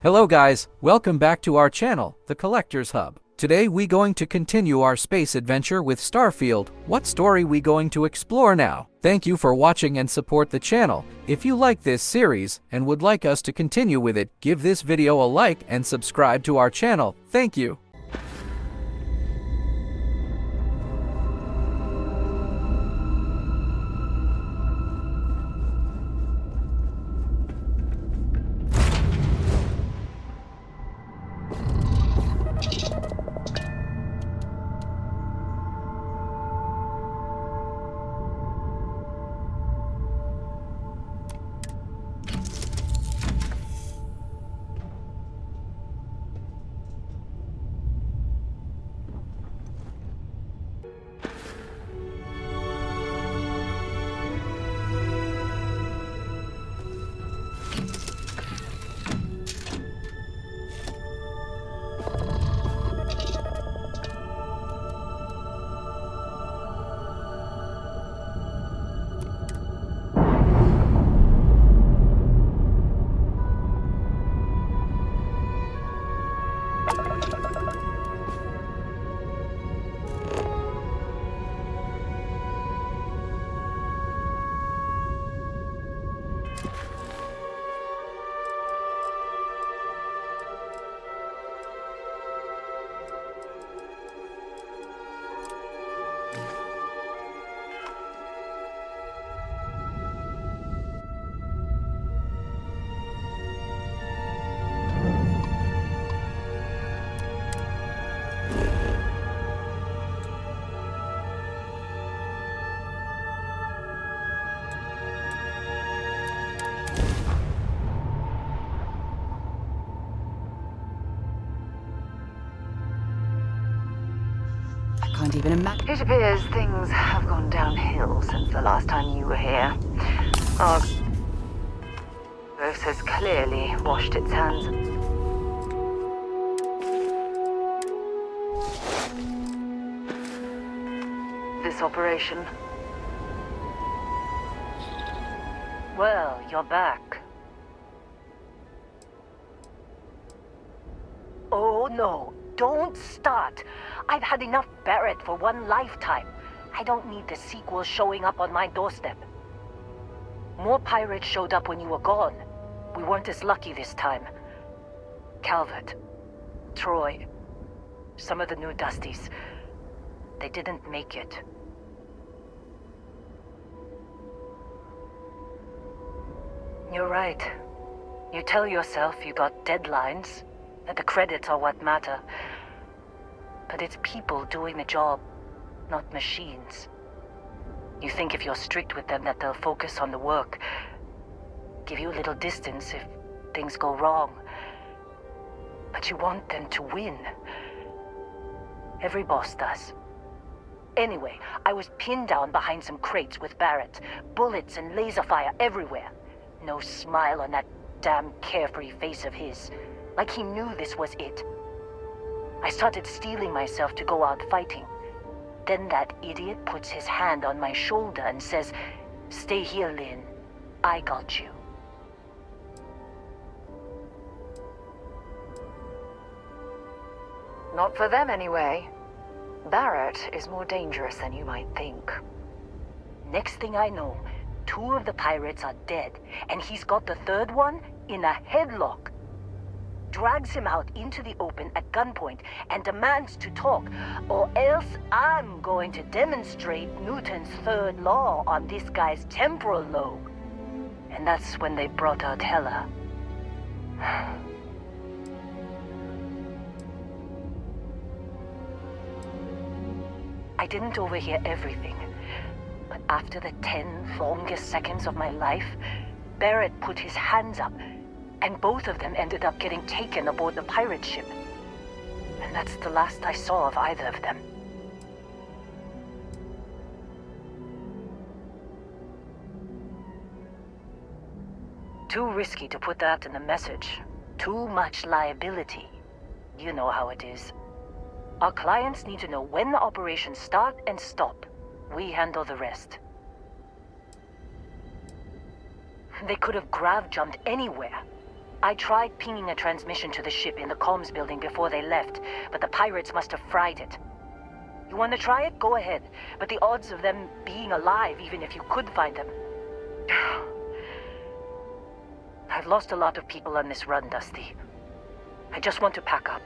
Hello guys, welcome back to our channel, The Collector's Hub. Today we going to continue our space adventure with Starfield. What story we going to explore now? Thank you for watching and support the channel. If you like this series and would like us to continue with it, give this video a like and subscribe to our channel. Thank you. Can't even imagine. It appears things have gone downhill since the last time you were here. Our ghost has clearly washed its hands. This operation. Well, you're back. Oh no, don't start. I've had enough Barrett for one lifetime. I don't need the sequel showing up on my doorstep. More pirates showed up when you were gone. We weren't as lucky this time. Calvert, Troy, some of the new Dusties. They didn't make it. You're right. You tell yourself you got deadlines, that the credits are what matter. But it's people doing the job, not machines. You think if you're strict with them that they'll focus on the work, give you a little distance if things go wrong. But you want them to win. Every boss does. Anyway, I was pinned down behind some crates with Barrett. Bullets and laser fire everywhere. No smile on that damn carefree face of his. Like he knew this was it. I started steeling myself to go out fighting. Then that idiot puts his hand on my shoulder and says, "Stay here, Lynn. I got you." Not for them, anyway. Barrett is more dangerous than you might think. Next thing I know, 2 of the pirates are dead, and he's got the 3rd one in a headlock. Drags him out into the open at gunpoint and demands to talk, or else I'm going to demonstrate Newton's 3rd law on this guy's temporal lobe. And that's when they brought out Hela. I didn't overhear everything, but after the 10 longest seconds of my life, Barrett put his hands up, and both of them ended up getting taken aboard the pirate ship. And that's the last I saw of either of them. Too risky to put that in the message. Too much liability. You know how it is. Our clients need to know when the operations start and stop. We handle the rest. They could have grav-jumped anywhere. I tried pinging a transmission to the ship in the comms building before they left, but the pirates must have fried it. You want to try it? Go ahead. But the odds of them being alive, even if you could find them... I've lost a lot of people on this run, Dusty. I just want to pack up.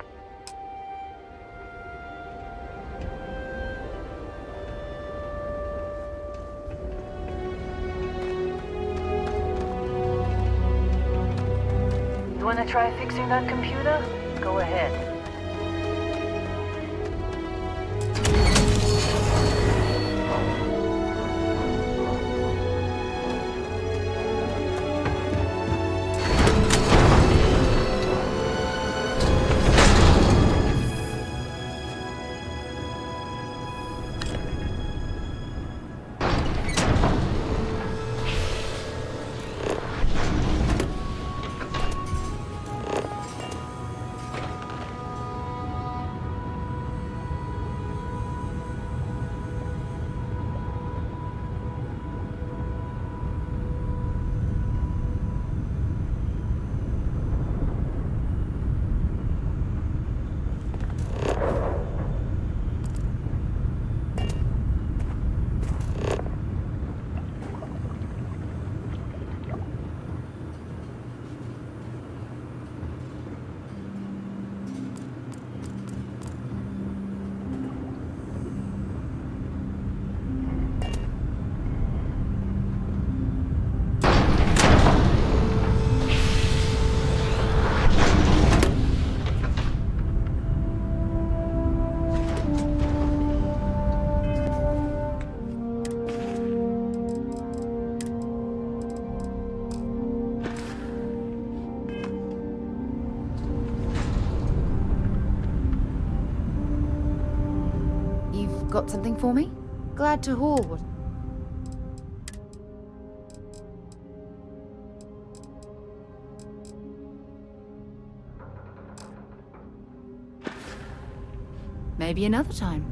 You want to try fixing that computer? Go ahead. Got something for me? Glad to haul what... Maybe another time.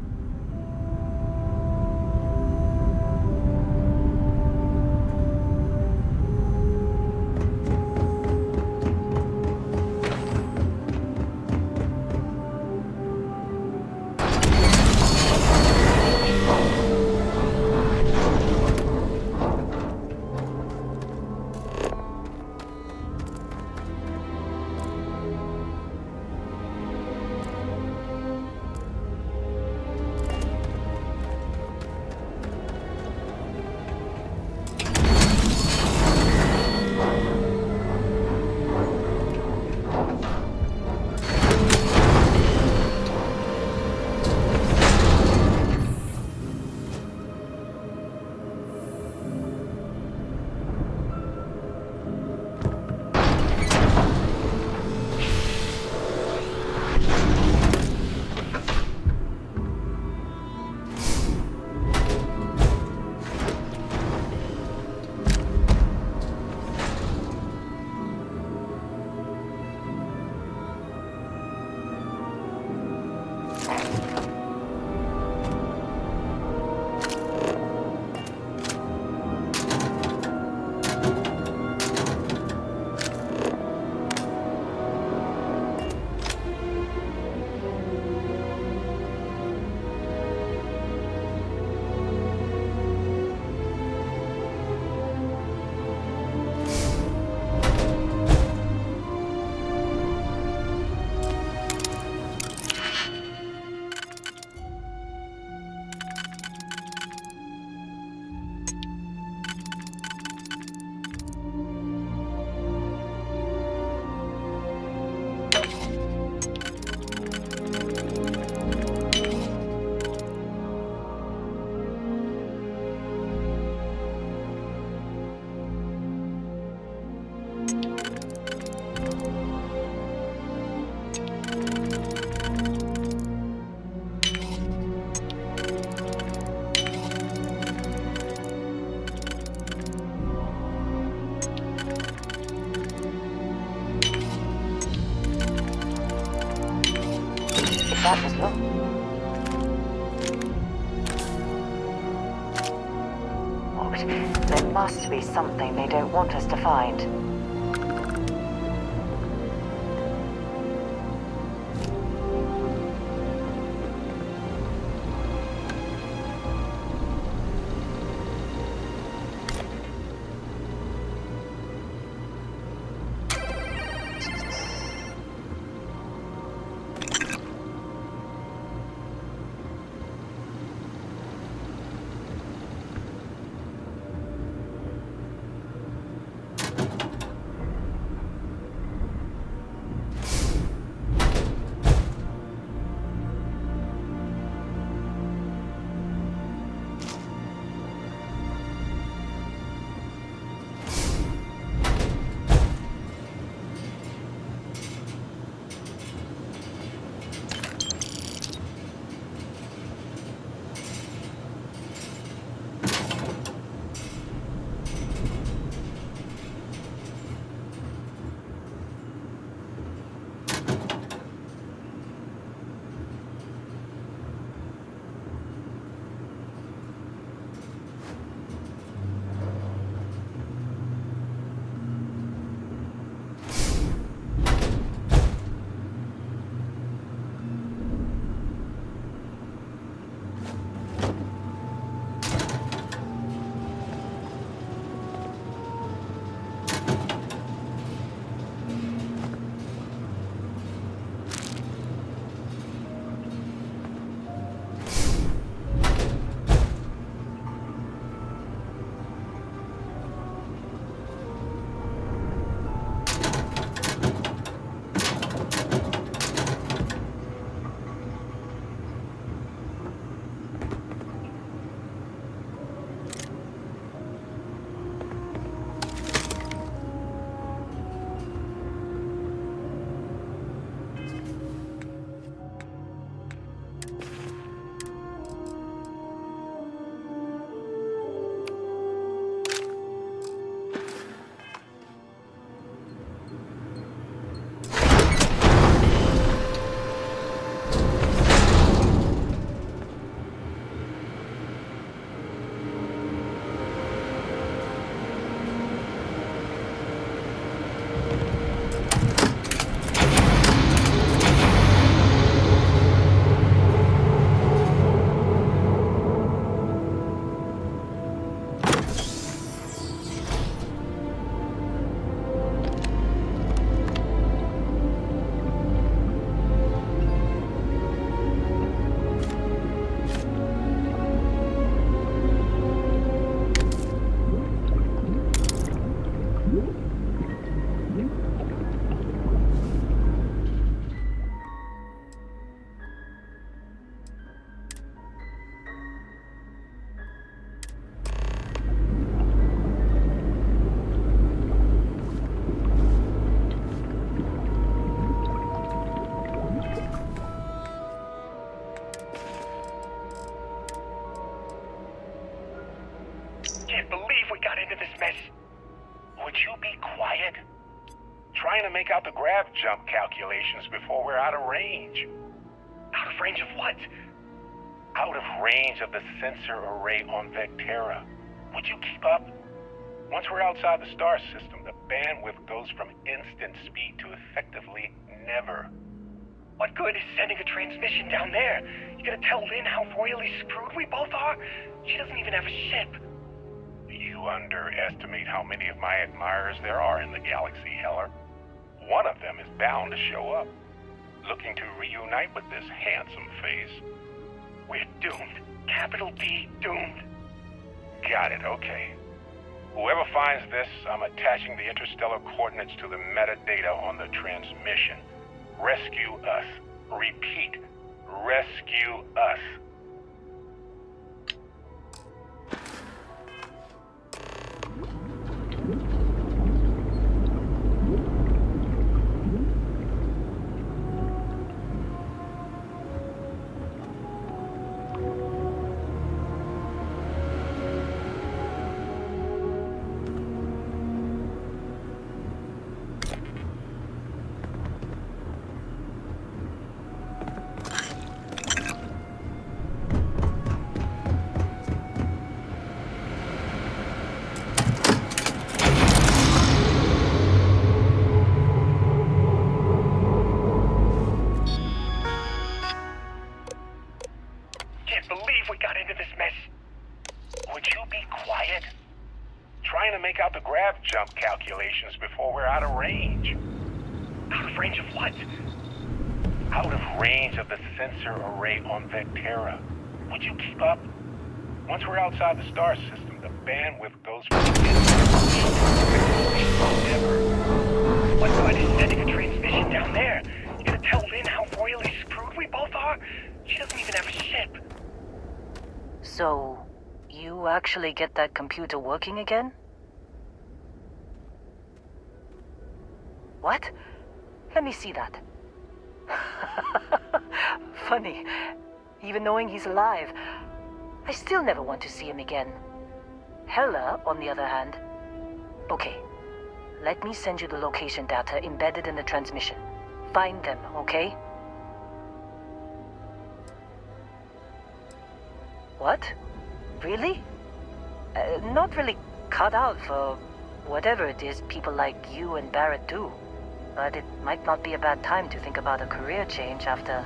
That was low. What? There must be something they don't want us to find. believe we got into this mess. Would you be quiet? Trying to make out the grav jump calculations before we're out of range. Out of range of what? Out of range of the sensor array on VECTERA. Would you keep up? Once we're outside the star system, the bandwidth goes from instant speed to effectively never. What good is sending a transmission down there? You gonna tell Lynn how royally screwed we both are? She doesn't even have a ship. You underestimate how many of my admirers there are in the galaxy, Heller. One of them is bound to show up, looking to reunite with this handsome face. We're doomed. Capital D, doomed. Got it, okay. Whoever finds this, I'm attaching the interstellar coordinates to the metadata on the transmission. Rescue us. Repeat, rescue us. Believe we got into this mess. Would you be quiet? Trying to make out the grav jump calculations before we're out of range. Out of range of what? Out of range of the sensor array on VECTERA. Would you keep up? Once we're outside the star system, the bandwidth goes from never. What good is sending a transmission down there? You gonna tell Lynn how royally screwed we both are? She doesn't even have a ship. So, you actually get that computer working again? What? Let me see that. Funny. Even knowing he's alive, I still never want to see him again. Hella, on the other hand. Okay, let me send you the location data embedded in the transmission. Find them, okay? What? Really? Not really cut out for whatever it is people like you and Barrett do. But it might not be a bad time to think about a career change after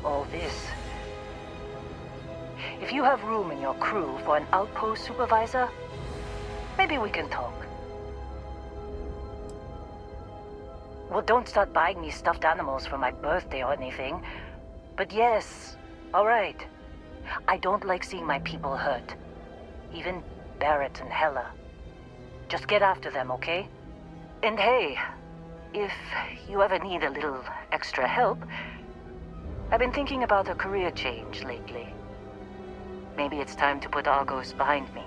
all this. If you have room in your crew for an outpost supervisor, maybe we can talk. Well, don't start buying me stuffed animals for my birthday or anything. But yes, all right. I don't like seeing my people hurt. Even Barrett and Hella. Just get after them, okay? And hey, if you ever need a little extra help, I've been thinking about a career change lately. Maybe it's time to put Argos behind me.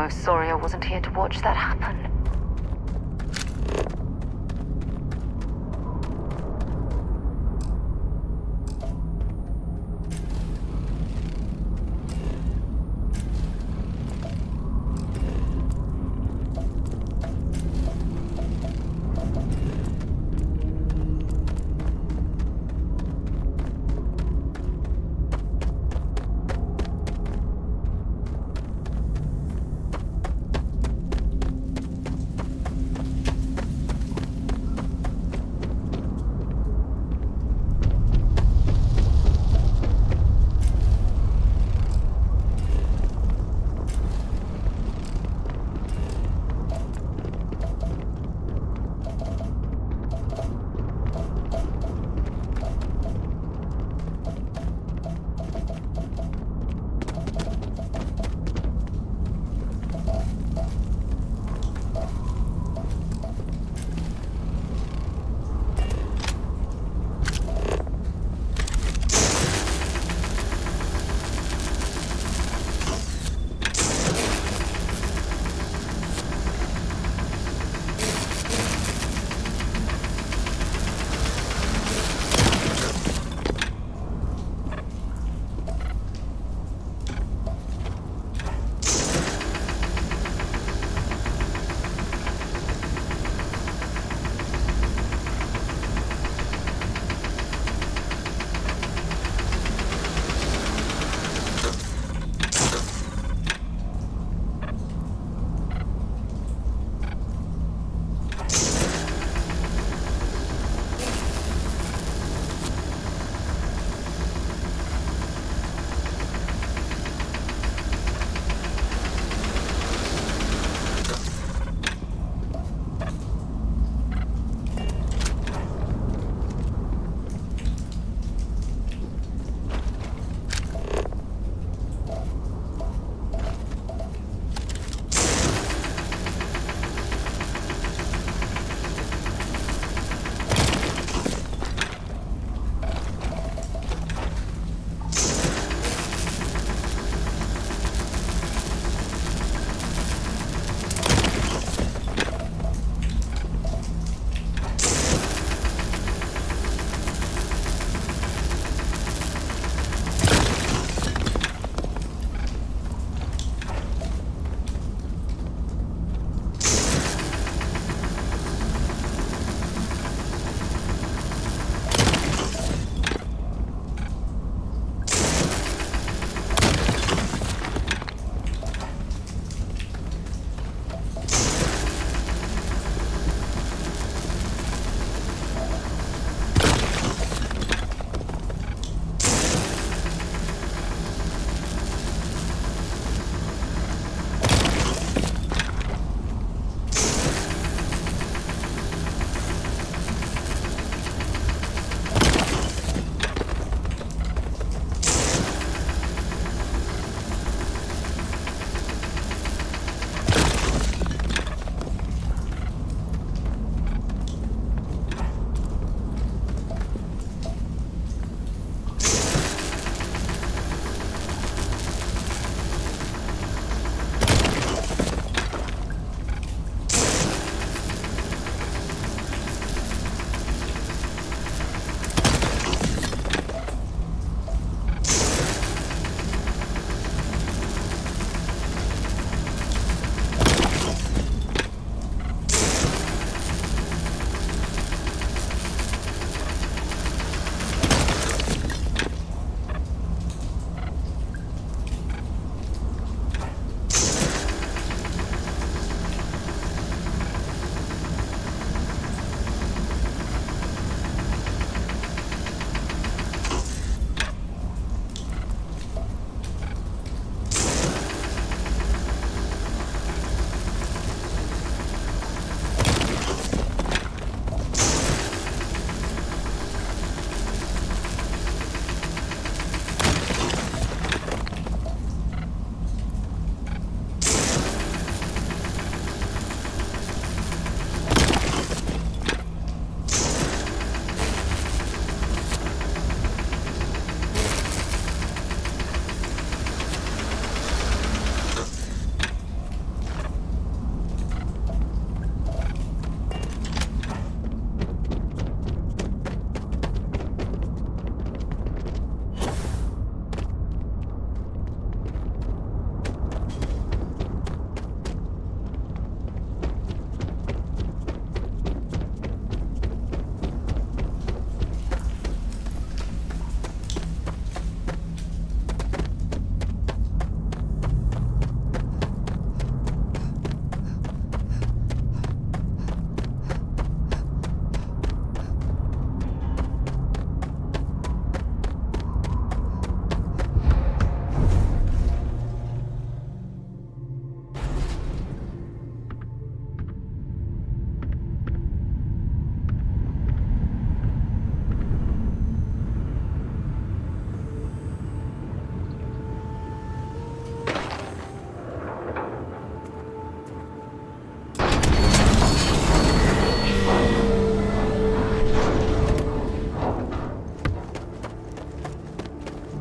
Sorry I wasn't here to watch that happen.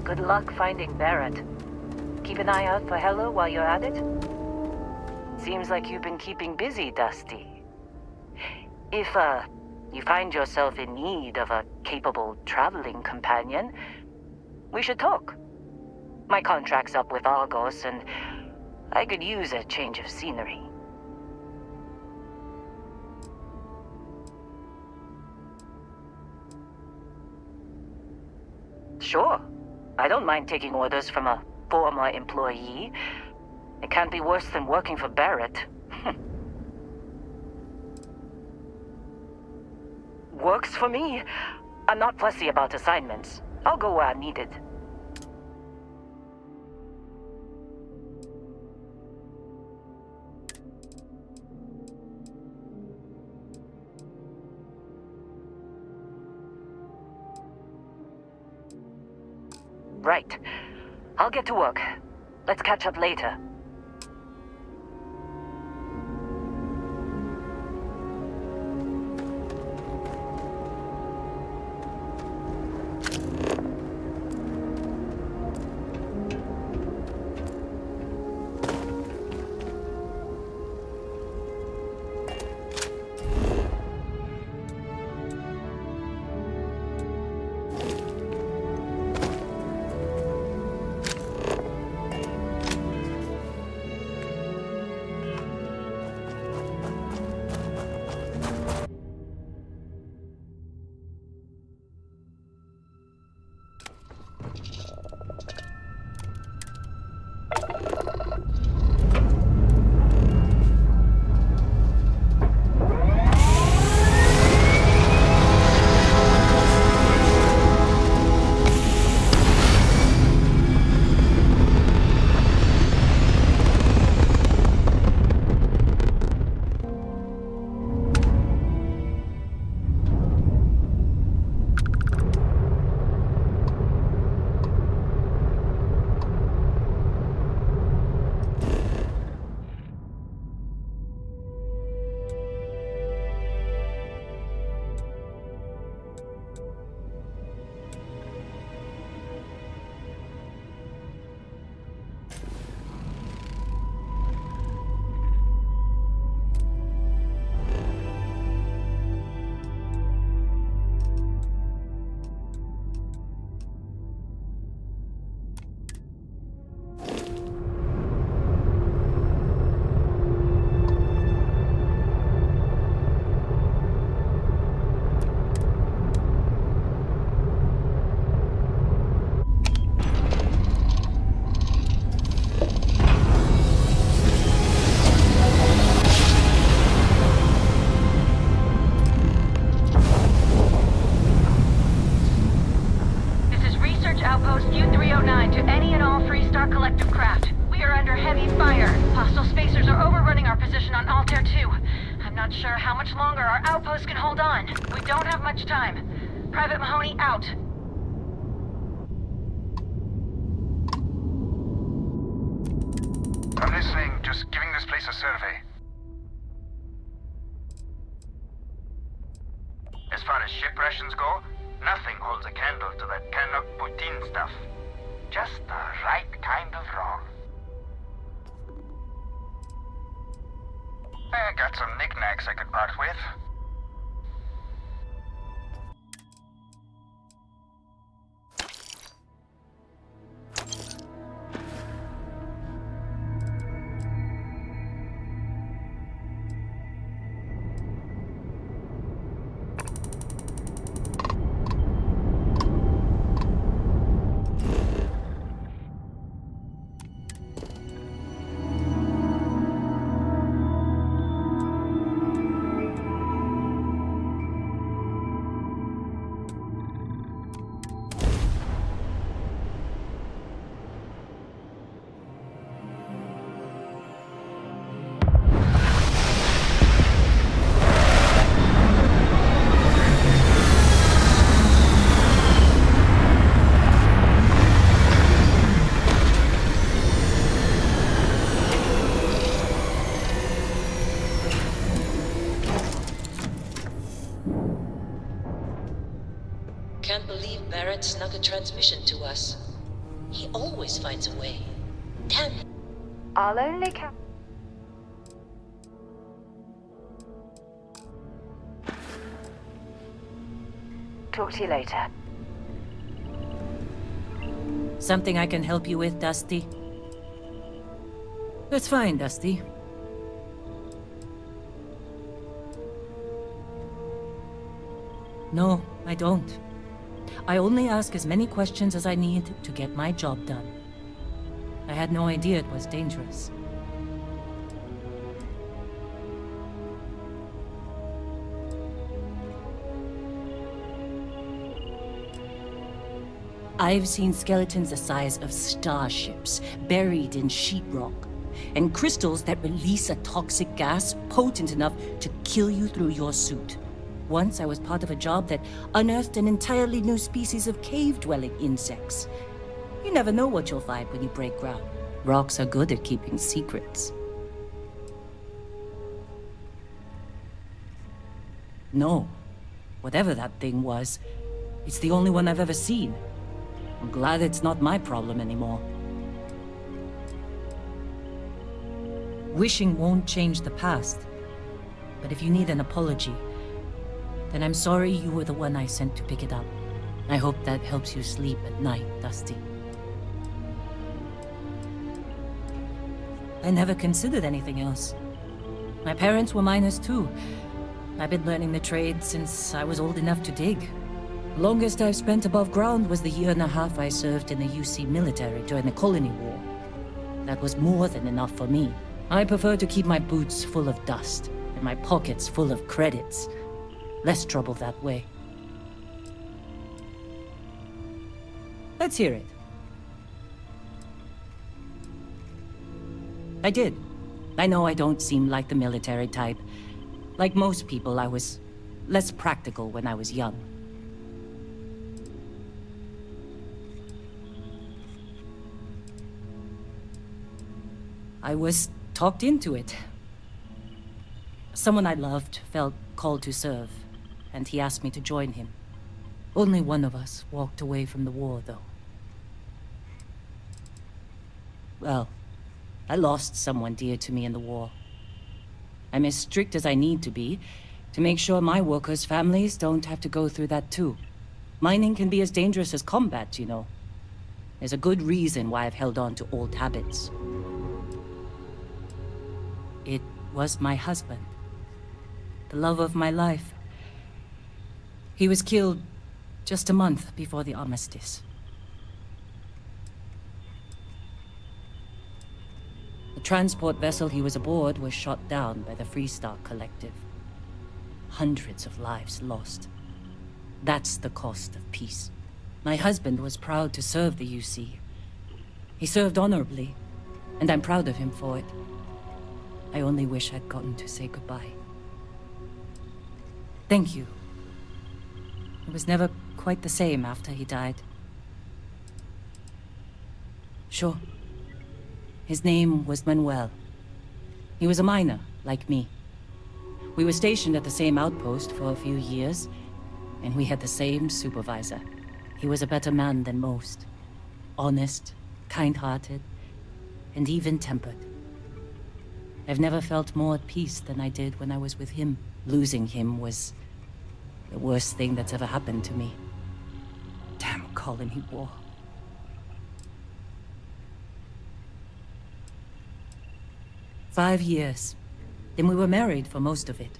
Good luck finding Barrett. Keep an eye out for Heller while you're at it. Seems like you've been keeping busy, Dusty. If, you find yourself in need of a capable traveling companion, we should talk. My contract's up with Argos, and I could use a change of scenery. Sure. I don't mind taking orders from a former employee. It can't be worse than working for Barrett. Works for me. I'm not fussy about assignments. I'll go where I'm needed. Right. I'll get to work. Let's catch up later. I'm listening, just giving this place a survey. As far as ship rations go, nothing holds a candle to that Canuck poutine stuff. Just the right kind of wrong. I got some knickknacks I could part with. Can't believe Barrett snuck a transmission to us. He always finds a way. Damn it. I'll only talk to you later. Something I can help you with, Dusty? That's fine, Dusty. No, I don't. I only ask as many questions as I need to get my job done. I had no idea it was dangerous. I've seen skeletons the size of starships buried in sheetrock, and crystals that release a toxic gas potent enough to kill you through your suit. Once I was part of a job that unearthed an entirely new species of cave-dwelling insects. You never know what you'll find when you break ground. Rocks are good at keeping secrets. No. Whatever that thing was, it's the only one I've ever seen. I'm glad it's not my problem anymore. Wishing won't change the past. But if you need an apology, then I'm sorry you were the one I sent to pick it up. I hope that helps you sleep at night, Dusty. I never considered anything else. My parents were miners too. I've been learning the trade since I was old enough to dig. Longest I've spent above ground was the 1.5 years I served in the UC military during the Colony War. That was more than enough for me. I prefer to keep my boots full of dust and my pockets full of credits. Less trouble that way. Let's hear it. I did. I know I don't seem like the military type. Like most people, I was less practical when I was young. I was talked into it. Someone I loved felt called to serve, and he asked me to join him. Only one of us walked away from the war, though. Well, I lost someone dear to me in the war. I'm as strict as I need to be to make sure my workers' families don't have to go through that too. Mining can be as dangerous as combat, you know. There's a good reason why I've held on to old habits. It was my husband. The love of my life. He was killed just a month before the armistice. The transport vessel he was aboard was shot down by the Freestar Collective. Hundreds of lives lost. That's the cost of peace. My husband was proud to serve the UC. He served honorably, and I'm proud of him for it. I only wish I'd gotten to say goodbye. Thank you. It was never quite the same after he died. Sure. His name was Manuel. He was a miner, like me. We were stationed at the same outpost for a few years, and we had the same supervisor. He was a better man than most. Honest, kind-hearted, and even-tempered. I've never felt more at peace than I did when I was with him. Losing him was the worst thing that's ever happened to me. Damn colony war. "5 years. Then we were married for most of it.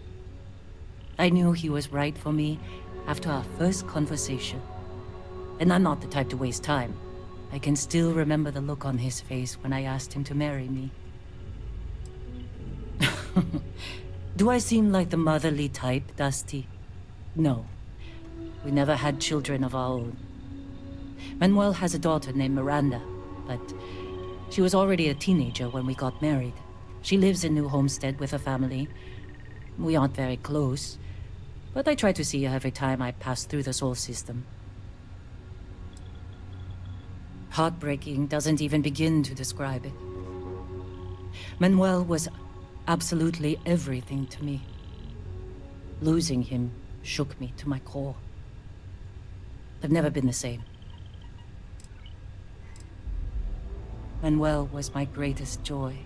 I knew he was right for me after our first conversation. And I'm not the type to waste time. I can still remember the look on his face when I asked him to marry me. Do I seem like the motherly type, Dusty? No. We never had children of our own. Manuel has a daughter named Miranda, but she was already a teenager when we got married. She lives in New Homestead with her family. We aren't very close, but I try to see her every time I pass through the Sol system. Heartbreaking doesn't even begin to describe it. Manuel was absolutely everything to me. Losing him shook me to my core. I've never been the same. Manuel was my greatest joy.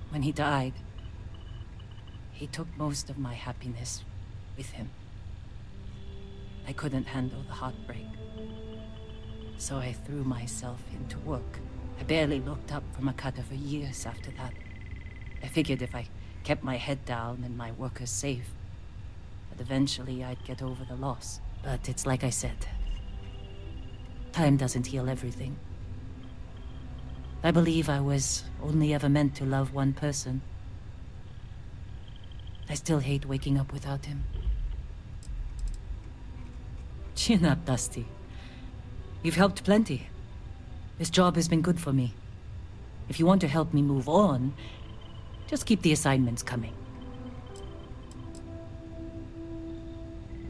When he died, he took most of my happiness with him. I couldn't handle the heartbreak, so I threw myself into work. I barely looked up from Akata for years after that. I figured if I kept my head down and my workers safe, that eventually I'd get over the loss. But it's like I said, time doesn't heal everything. I believe I was only ever meant to love one person. I still hate waking up without him. Chin up, Dusty. You've helped plenty. This job has been good for me. If you want to help me move on, just keep the assignments coming.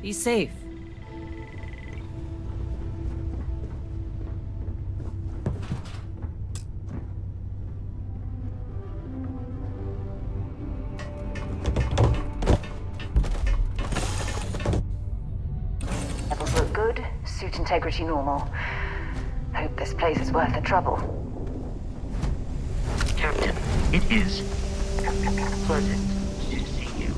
Be safe. Levels look good, suit integrity normal. Hope this place is worth the trouble. Captain, it is pleasant to see you.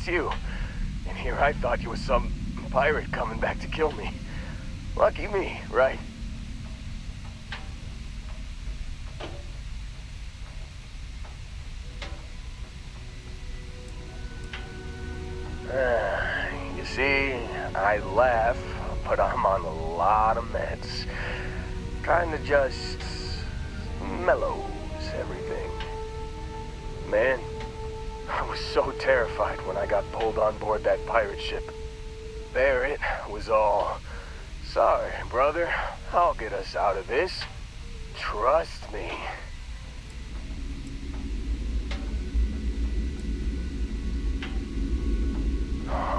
it's you. And here I thought you was some pirate coming back to kill me. Lucky me, right? You see, I laugh, but I'm on a lot of meds. Kinda just mellows everything. Man, I was so terrified when I got pulled on board that pirate ship. There it was all. Sorry, brother. I'll get us out of this. Trust me.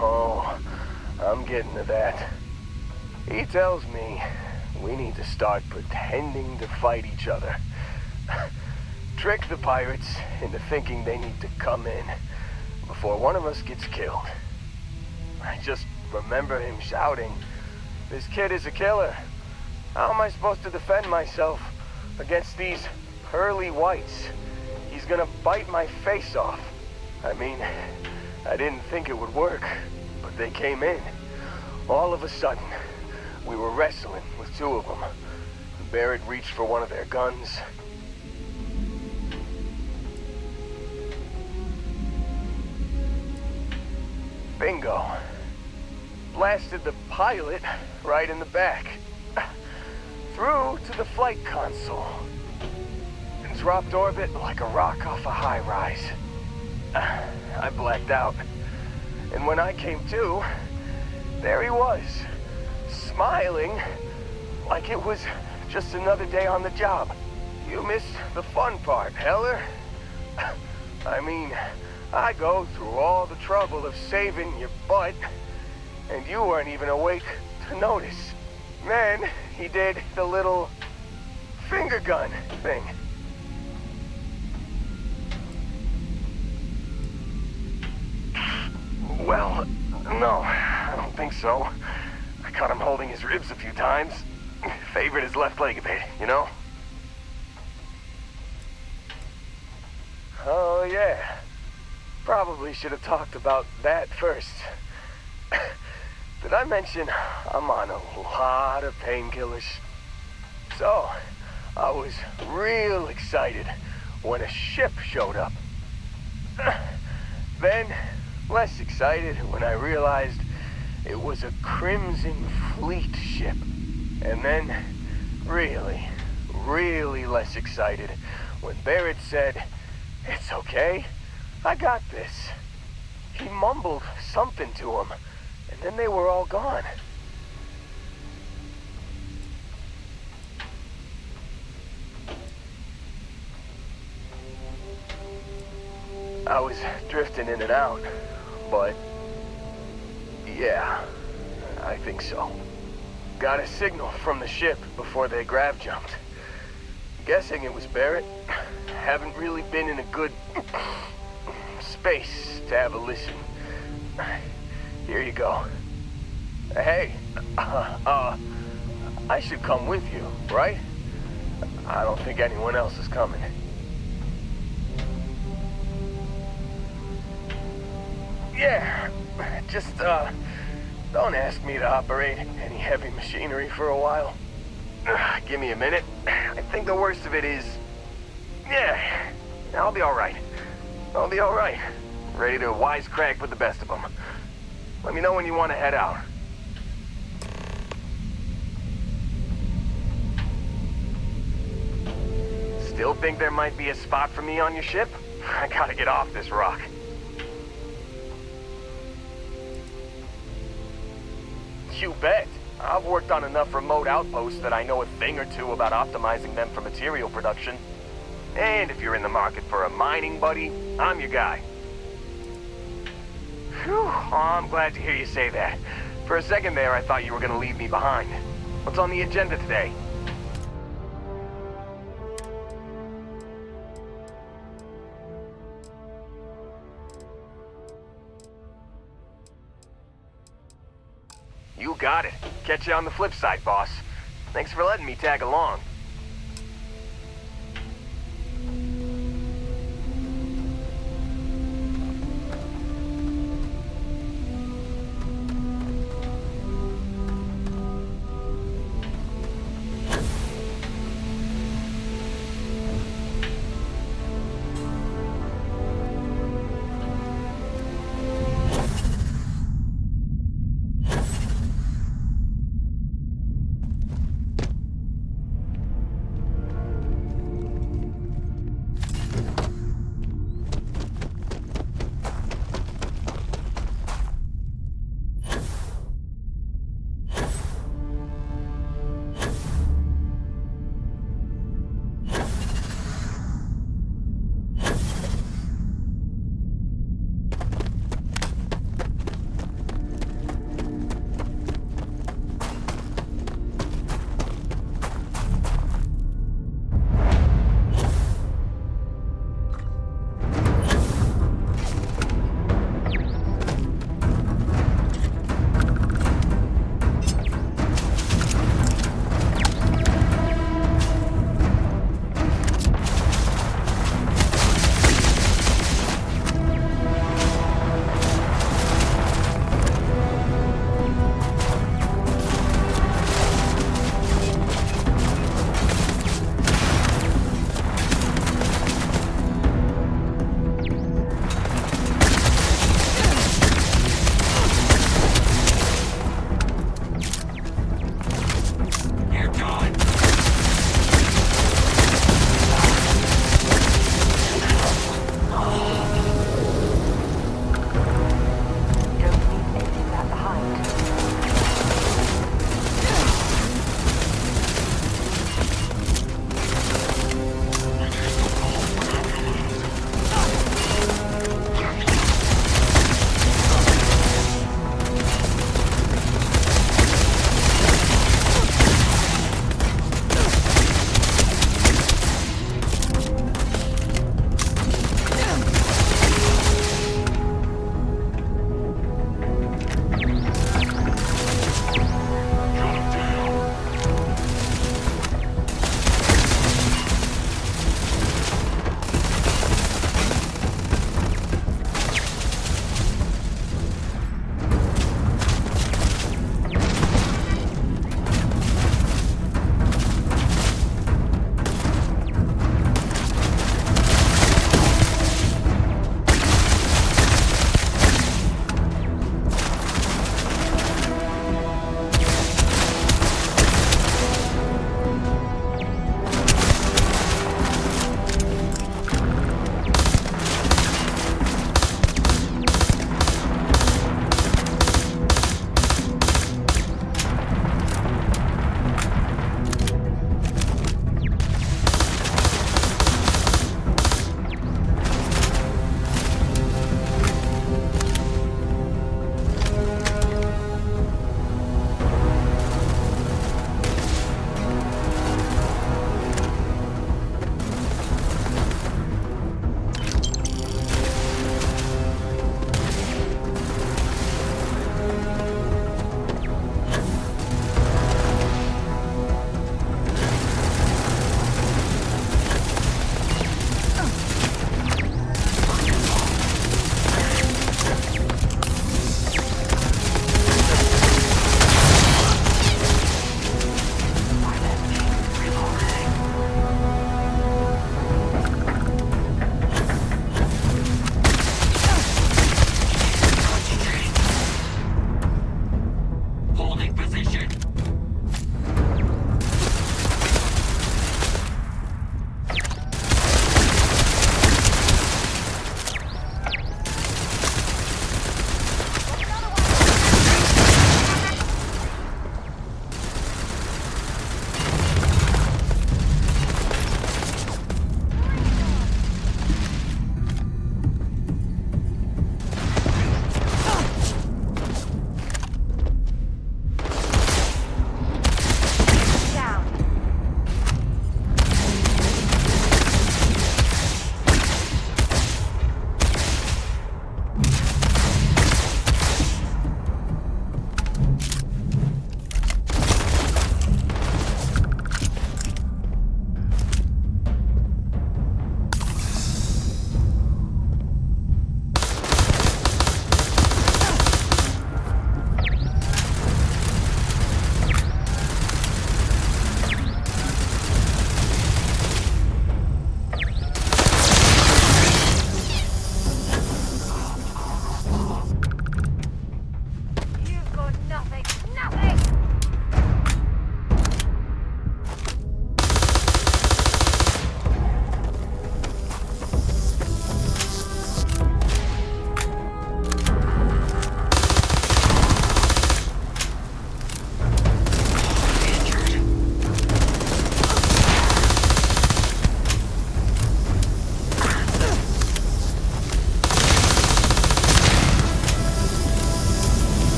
Oh, I'm getting to that. He tells me we need to start pretending to fight each other. Trick the pirates into thinking they need to come in before one of us gets killed. I just remember him shouting, "This kid is a killer. How am I supposed to defend myself against these pearly whites? He's gonna bite my face off." I mean, I didn't think it would work, but they came in. All of a sudden, we were wrestling with two of them. Barrett reached for one of their guns. Bingo. Blasted the pilot right in the back. Through to the flight console. And dropped orbit like a rock off a high rise. I blacked out. And when I came to, there he was. Smiling like it was just another day on the job. You missed the fun part, Heller. I mean, I go through all the trouble of saving your butt, and you weren't even awake to notice. Then he did the little finger gun thing. Well, no, I don't think so. I caught him holding his ribs a few times. Favored his left leg a bit, you know? Oh, yeah. Probably should have talked about that first. Did I mention I'm on a lot of painkillers? So, I was real excited when a ship showed up. Then, less excited when I realized it was a Crimson Fleet ship. And then, really, really less excited when Barrett said, "It's okay, I got this." He mumbled something to him, and then they were all gone. I was drifting in and out, but yeah, I think so. Got a signal from the ship before they grav jumped. Guessing it was Barrett. Haven't really been in a good space to have a listen. Here you go. Hey, I should come with you, right? I don't think anyone else is coming. Yeah, just, don't ask me to operate any heavy machinery for a while. Give me a minute. I think the worst of it is... Yeah, I'll be alright. I'll be alright. Ready to wisecrack with the best of them. Let me know when you want to head out. Still think there might be a spot for me on your ship? I gotta get off this rock. You bet. I've worked on enough remote outposts that I know a thing or two about optimizing them for material production. And if you're in the market for a mining buddy, I'm your guy. Whew, oh, I'm glad to hear you say that. For a second there, I thought you were gonna leave me behind. What's on the agenda today? You got it. Catch you on the flip side, boss. Thanks for letting me tag along.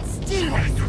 Let's do this!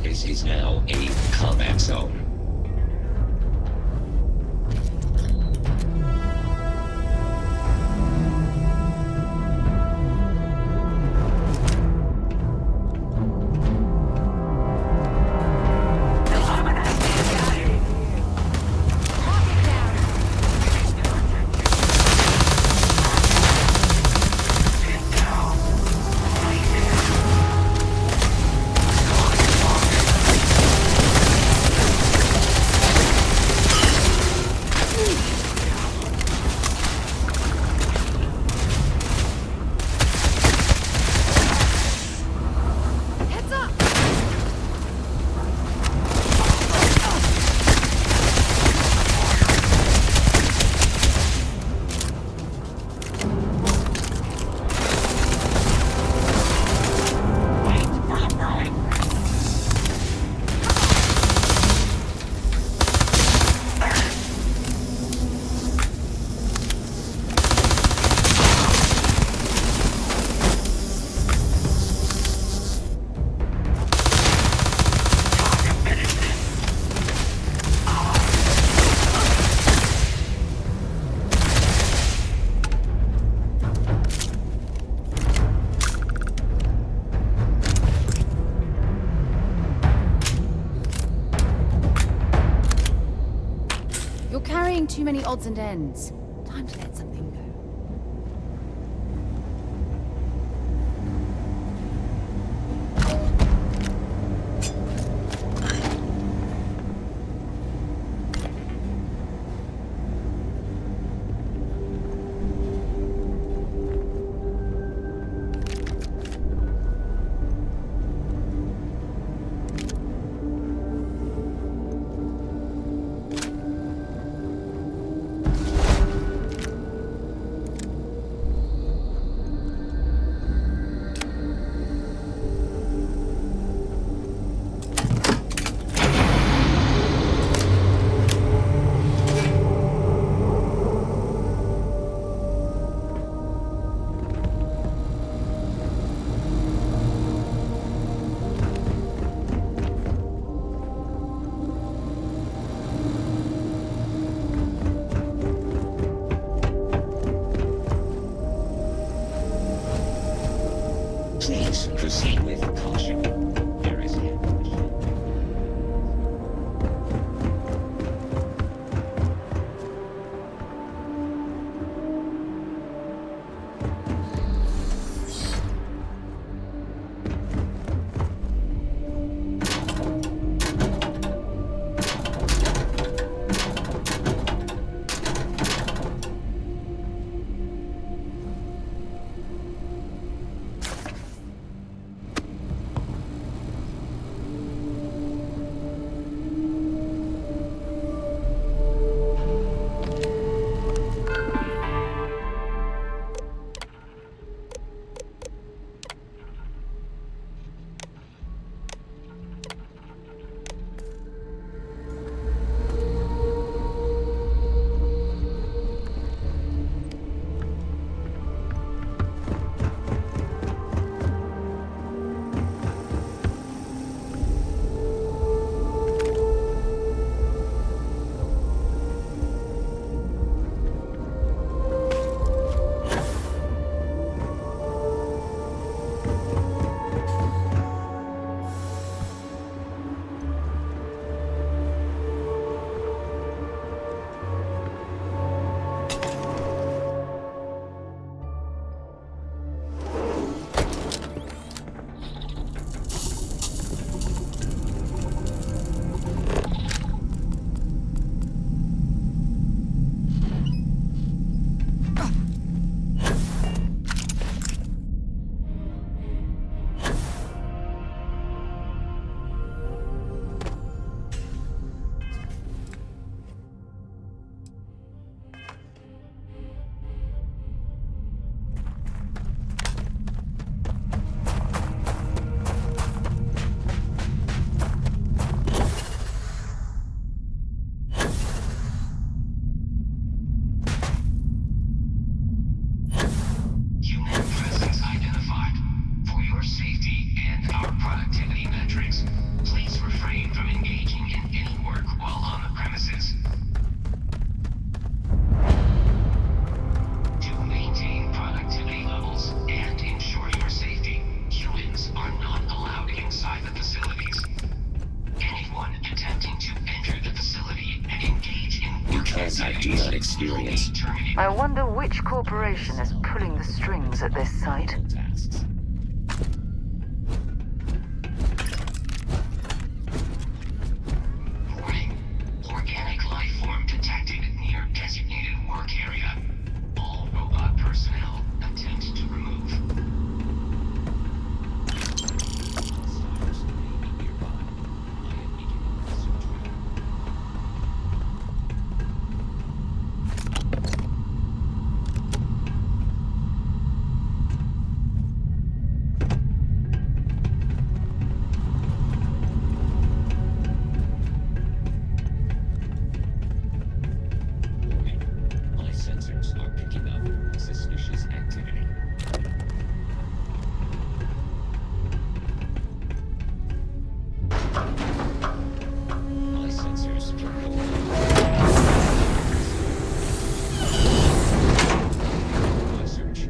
This is now a combat zone. You're carrying too many odds and ends. Time to let something go. Please proceed with caution. There is ambush. experience. I wonder which corporation is pulling the strings at this site. Tasks. Warning. Organic life form detected near designated work area. All robot personnel attempt to remove. Stars may be nearby. I am beginning the search. Warning. My sensors are picking up suspicious activity. My sensors can no longer. My search.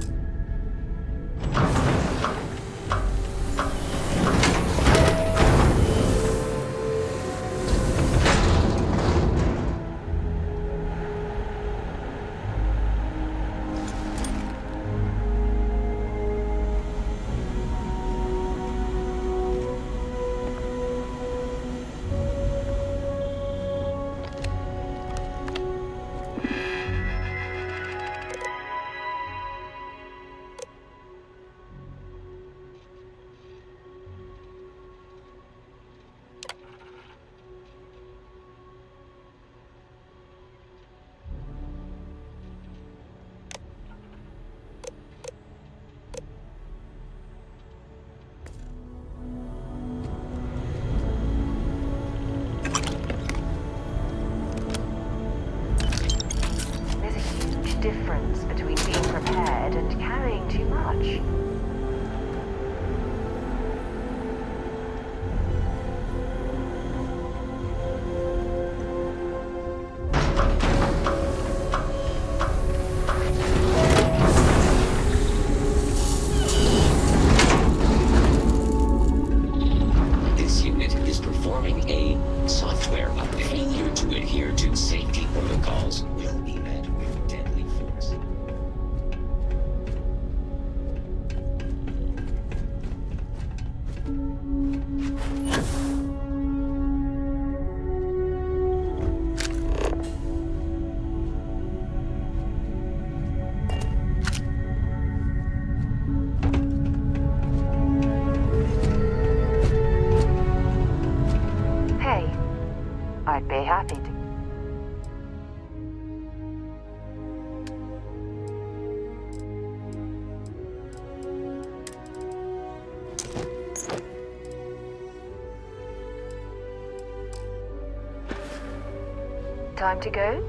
There's a huge difference between being prepared and carrying too much. This unit is performing a software update. Failure to adhere to safety protocols will be met with deadly force. Hey, I'd be happy to. Time to go?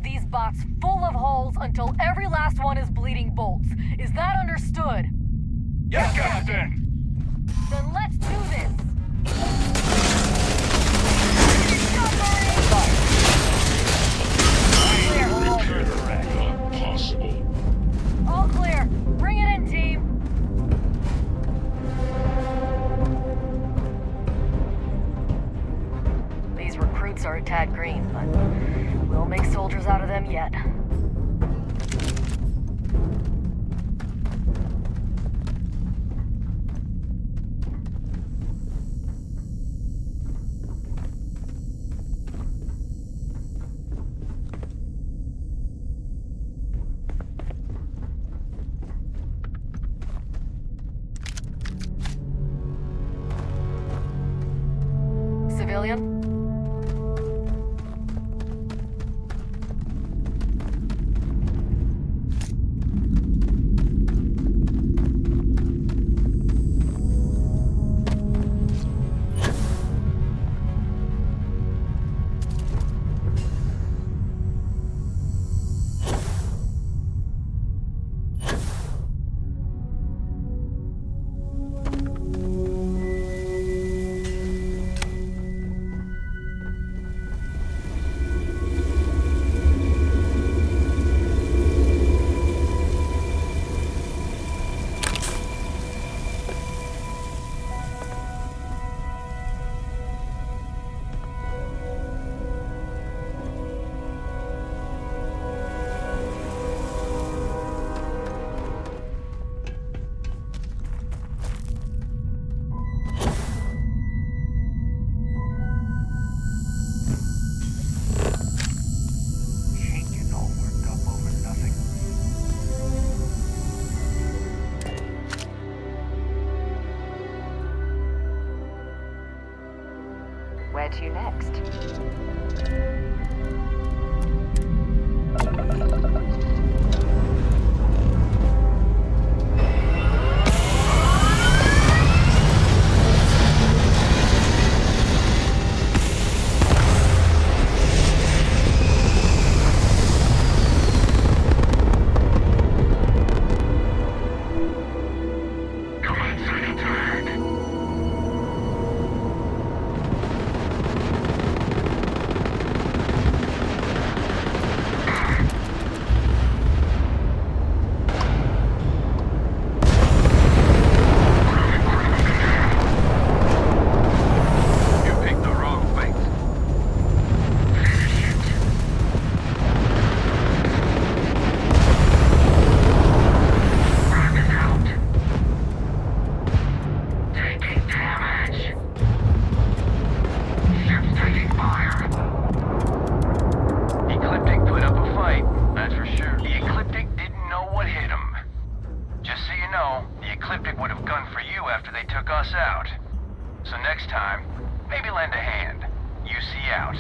of these bots full of holes until every last one is bleeding bolts. Is that understood? Yes, Captain! Then let's do this! Possible. All clear. Bring it in, team. These recruits are a tad green, but we'll make soldiers out of them yet. Civilian? Where to next? So next time, maybe lend a hand. You see out.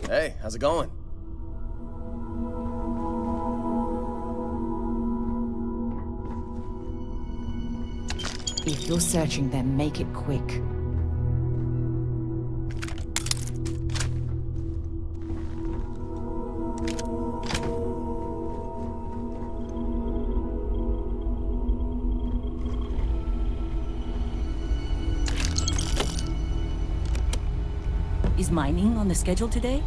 Hey, how's it going? If you're searching them, make it quick. mining on the schedule today?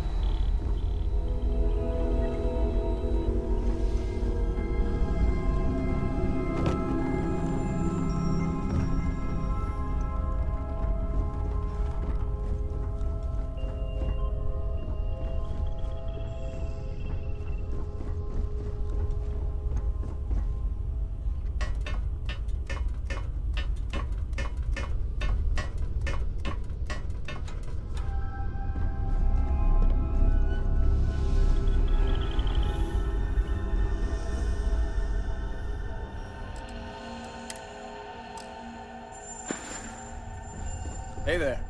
Hey there.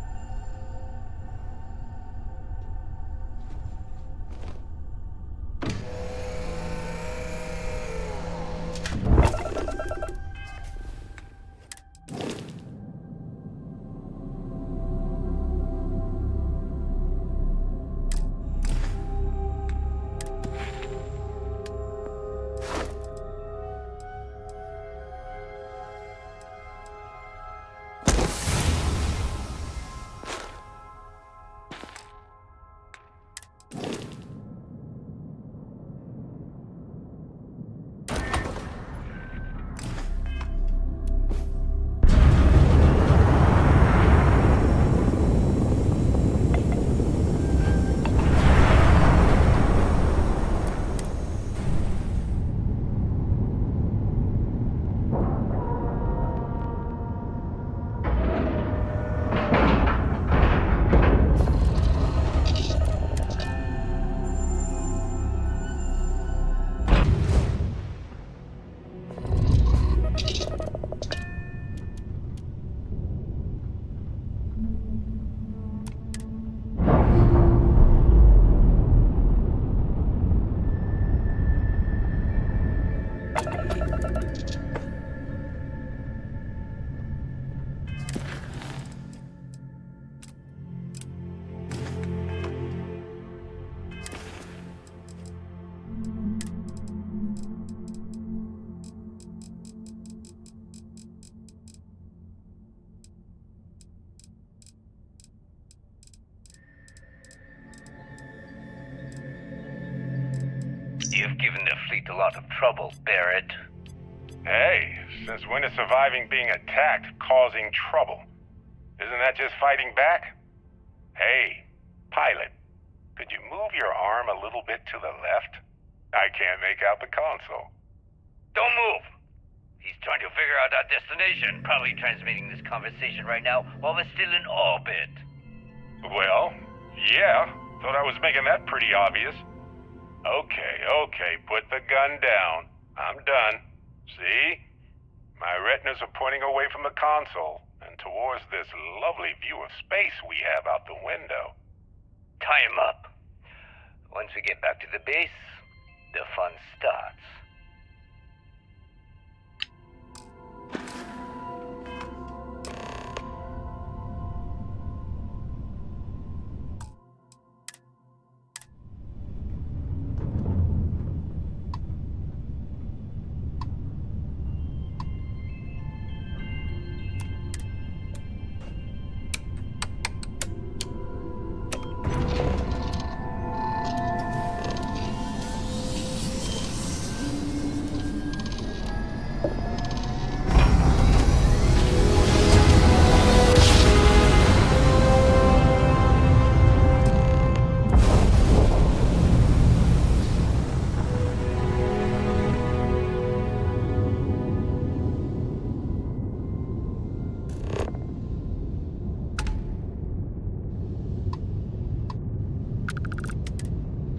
You've given the fleet a lot of trouble, Barrett. Hey, since when is surviving being attacked causing trouble? Isn't that just fighting back? Hey, pilot, could you move your arm a little bit to the left? I can't make out the console. Don't move! He's trying to figure out our destination. Probably transmitting this conversation right now while we're still in orbit. Well, yeah. Thought I was making that pretty obvious. Okay, put the gun down. I'm done. See? My retinas are pointing away from the console and towards this lovely view of space we have out the window. Tie him up. Once we get back to the base, the fun starts.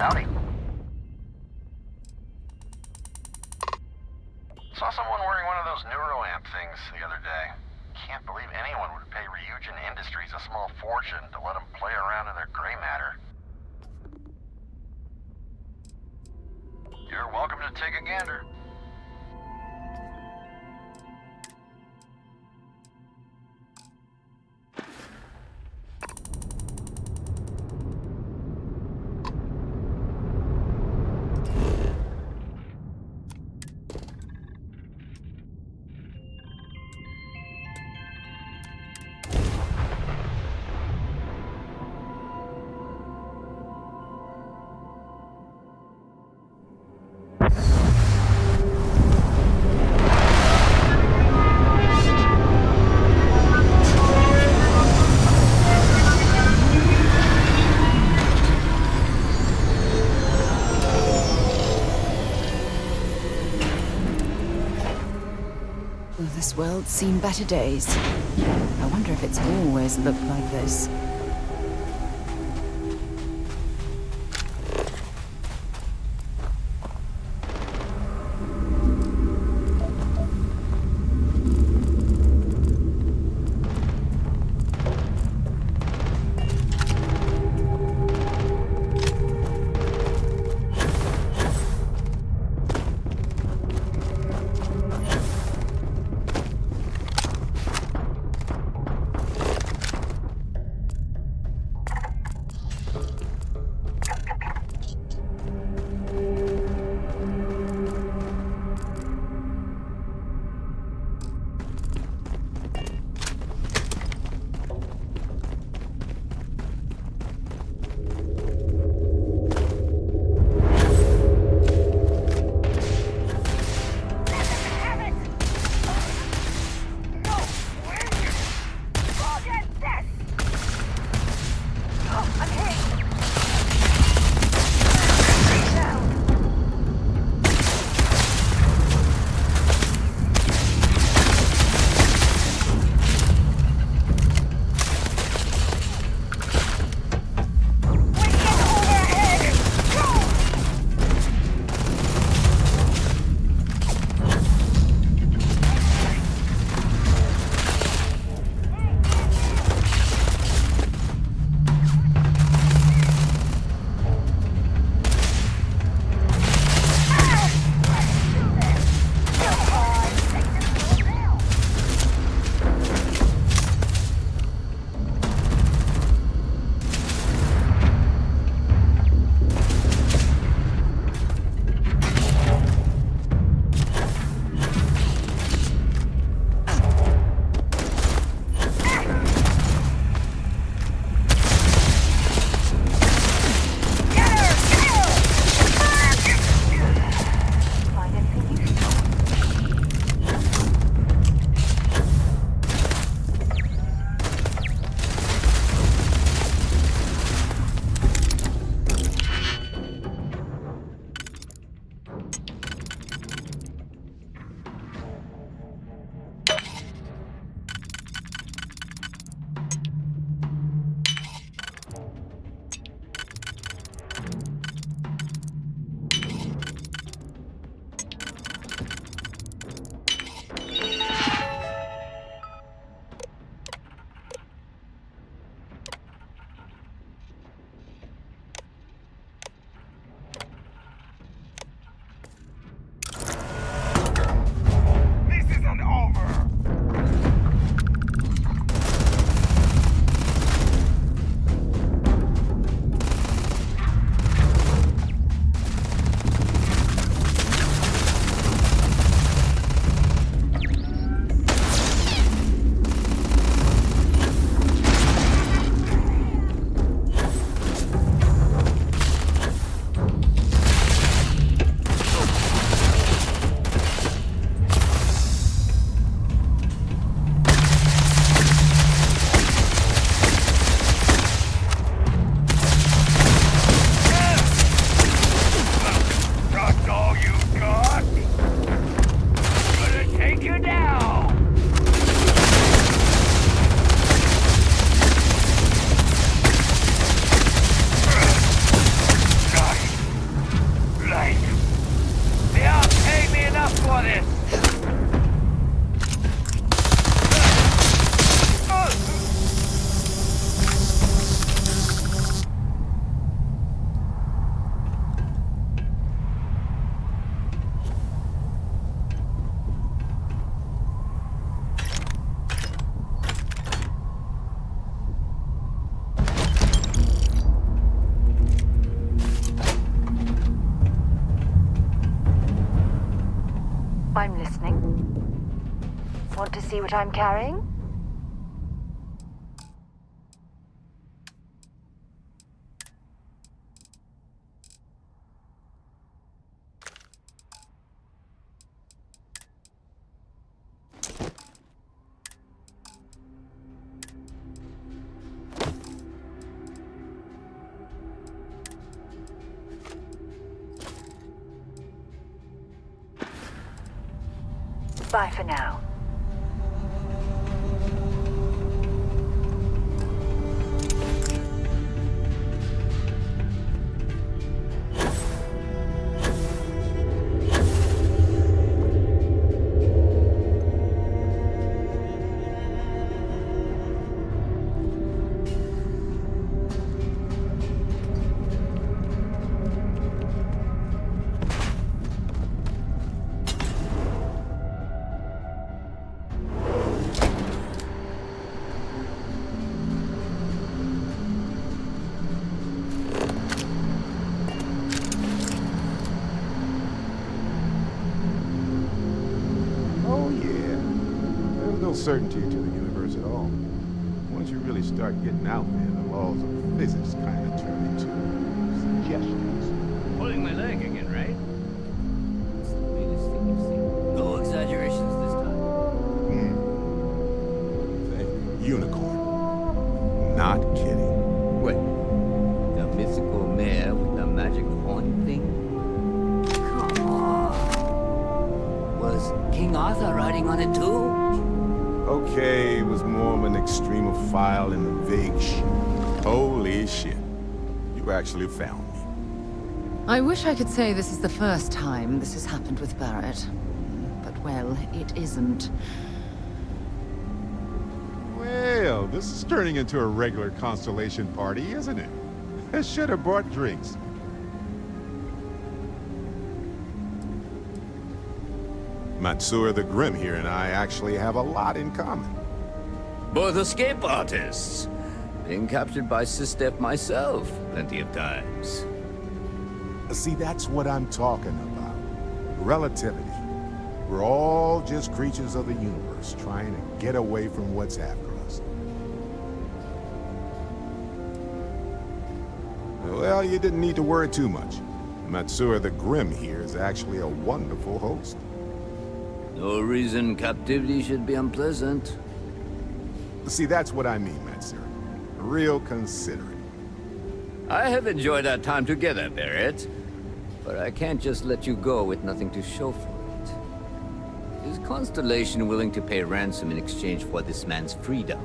Howdy. Saw someone wearing one of those neuroamp things the other day. Can't believe anyone would pay Ryujin Industries a small fortune to let them play around in their gray matter. You're welcome to take a gander. This world's seen better days. I wonder if it's always looked like this. I'm listening. Want to see what I'm carrying? Bye for now. real certainty to the universe at all. Once you really start getting out there, the laws of physics kind of turn into suggestions. Pulling my leg again, right? What's the latest thing you've seen? No exaggerations this time. Unicorn. Not kidding. What? The mythical mare with the magic horn thing? Come on. Was King Arthur riding on it too? Okay, it was more of an extremophile in the vague shit. Holy shit. You actually found me. I wish I could say this is the first time this has happened with Barrett. But, well, it isn't. Well, this is turning into a regular Constellation party, isn't it? I should have brought drinks. Matsura the Grim here and I actually have a lot in common. Both escape artists. Being captured by Sistef myself plenty of times. See, that's what I'm talking about. Relativity. We're all just creatures of the universe trying to get away from what's after us. Well, you didn't need to worry too much. Matsura the Grim here is actually a wonderful host. No reason captivity should be unpleasant. See, that's what I mean, Matsura. Real considerate. I have enjoyed our time together, Barrett. But I can't just let you go with nothing to show for it. Is Constellation willing to pay ransom in exchange for this man's freedom?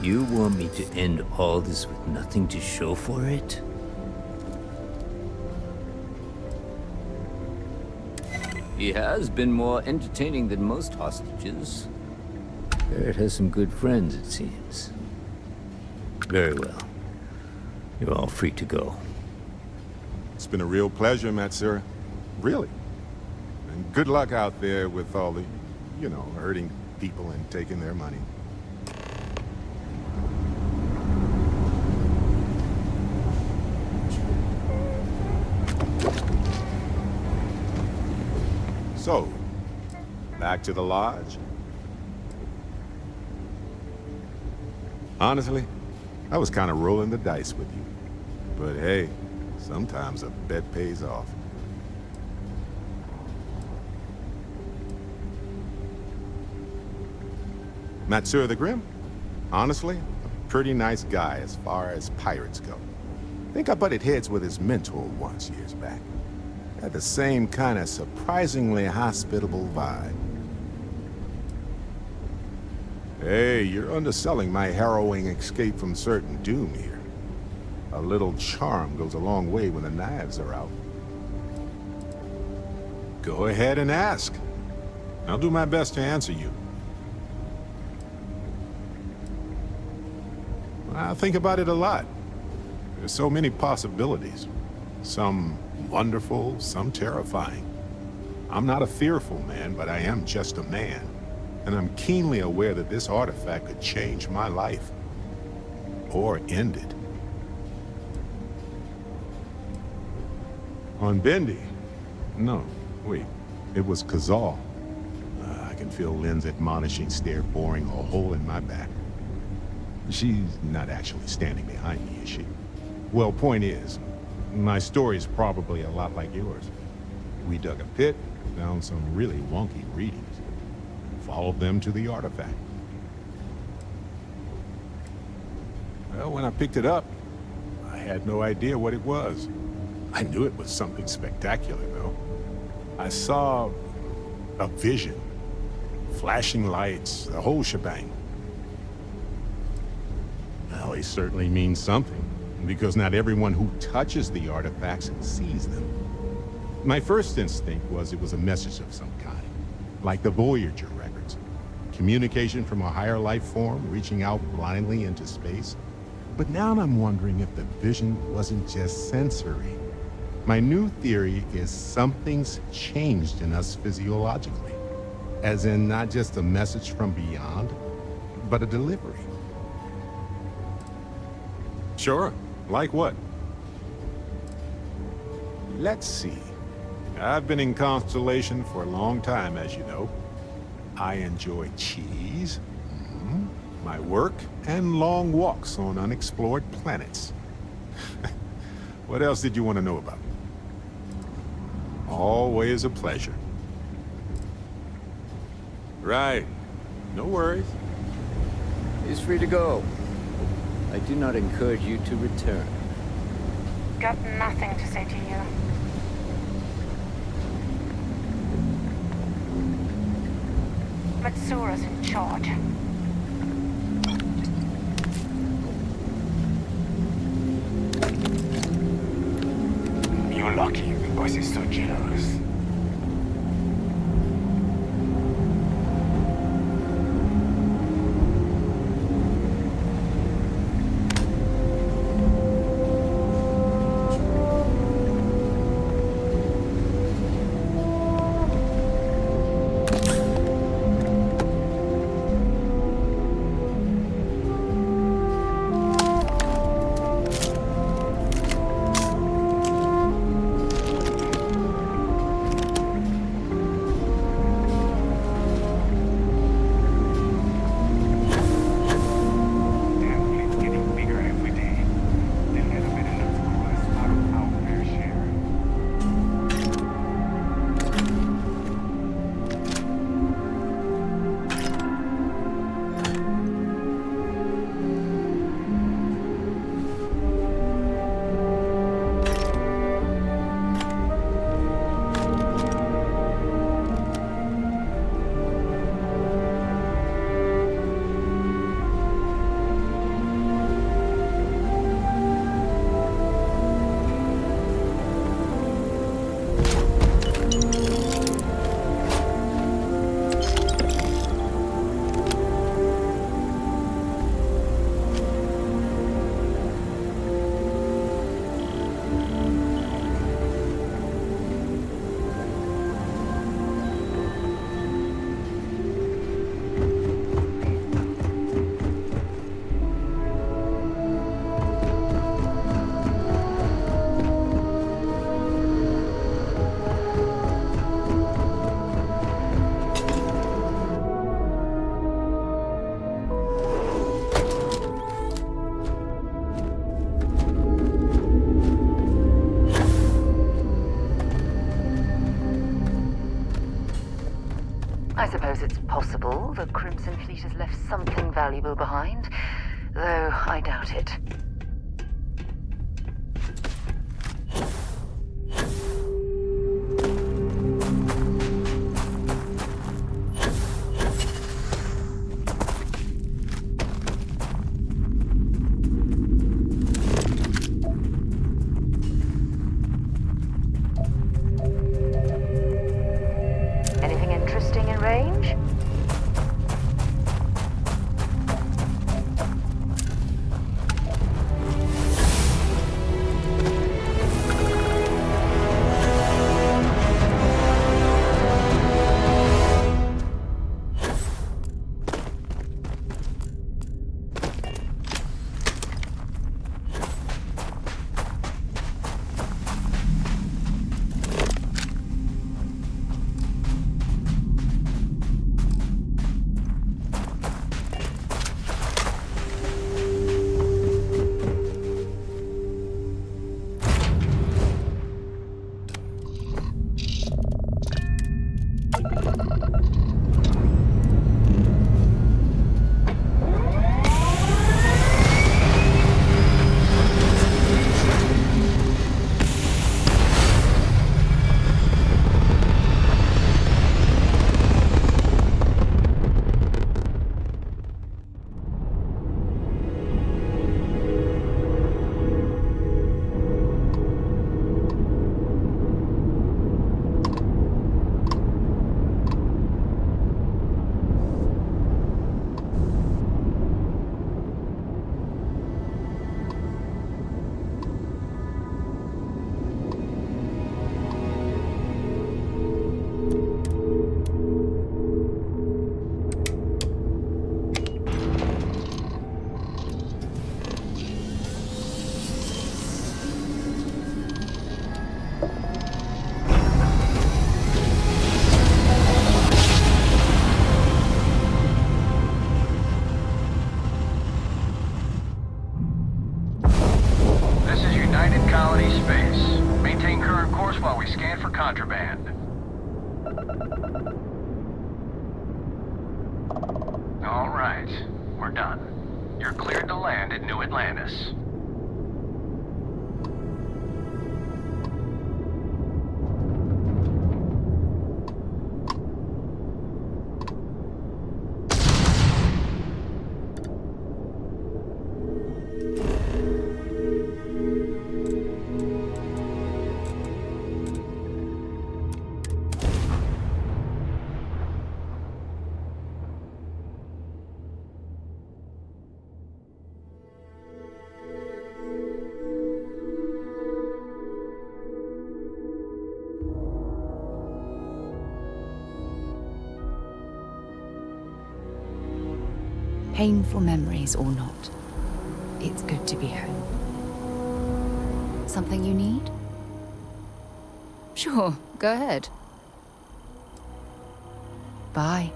You want me to end all this with nothing to show for it? He has been more entertaining than most hostages. Barrett has some good friends, it seems. Very well. You're all free to go. It's been a real pleasure, Matsura. Really. And good luck out there with all the, you know, hurting people and taking their money. So, back to the lodge? Honestly, I was kind of rolling the dice with you. But hey, sometimes a bet pays off. Matsura the Grim? Honestly, a pretty nice guy as far as pirates go. I think I butted heads with his mentor once years back. Had the same kind of surprisingly hospitable vibe. Hey, you're underselling my harrowing escape from certain doom here. A little charm goes a long way when the knives are out. Go ahead and ask. I'll do my best to answer you. I think about it a lot. There's so many possibilities. Some wonderful, some terrifying. I'm not a fearful man, but I am just a man. And I'm keenly aware that this artifact could change my life. Or end it. On Bendy? No, wait. It was Kazal. I can feel Lynn's admonishing stare boring a hole in my back. She's not actually standing behind me, is she? Well, point is, my story's probably a lot like yours. We dug a pit, found some really wonky readings, followed them to the artifact. Well, when I picked it up, I had no idea what it was. I knew it was something spectacular, though. I saw a vision, flashing lights, the whole shebang. Well, it certainly means something, because not everyone who touches the artifacts sees them. My first instinct was it was a message of some kind, like the Voyager records. Communication from a higher life form reaching out blindly into space. But now I'm wondering if the vision wasn't just sensory. My new theory is something's changed in us physiologically. As in not just a message from beyond, but a delivery. Sure. Like what? Let's see. I've been in Constellation for a long time, as you know. I enjoy cheese, my work, and long walks on unexplored planets. What else did you want to know about? Always a pleasure. Right. No worries. He's free to go. I do not encourage you to return. Got nothing to say to you. Matsura's in charge. You're lucky the boss is so generous. I suppose it's possible the Crimson Fleet has left something valuable behind, though I doubt it. Anything interesting in range? This is United Colony Space. Maintain current course while we scan for contraband. All right, we're done. You're cleared to land at New Atlantis. Painful memories or not, it's good to be home. Something you need? Sure, go ahead. Bye.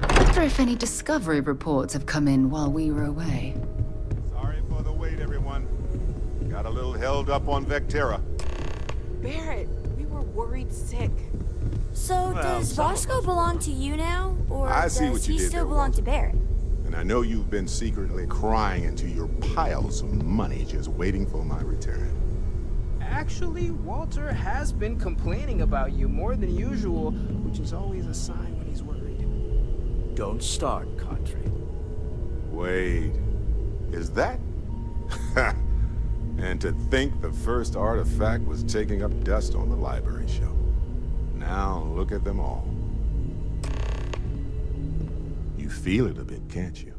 I wonder if any discovery reports have come in while we were away. Sorry for the wait, everyone. Got a little held up on VECTERA. Barrett, we were worried sick. So does Bosco belong to you now, or I see does what you he did still there, belong to Barrett? And I know you've been secretly crying into your piles of money just waiting for my return. Actually, Walter has been complaining about you more than usual, which is always a sign when he's worried. Don't start, Contre. Wait, is that? And to think the first artifact was taking up dust on the library shelf. Now look at them all. You feel it a bit, can't you?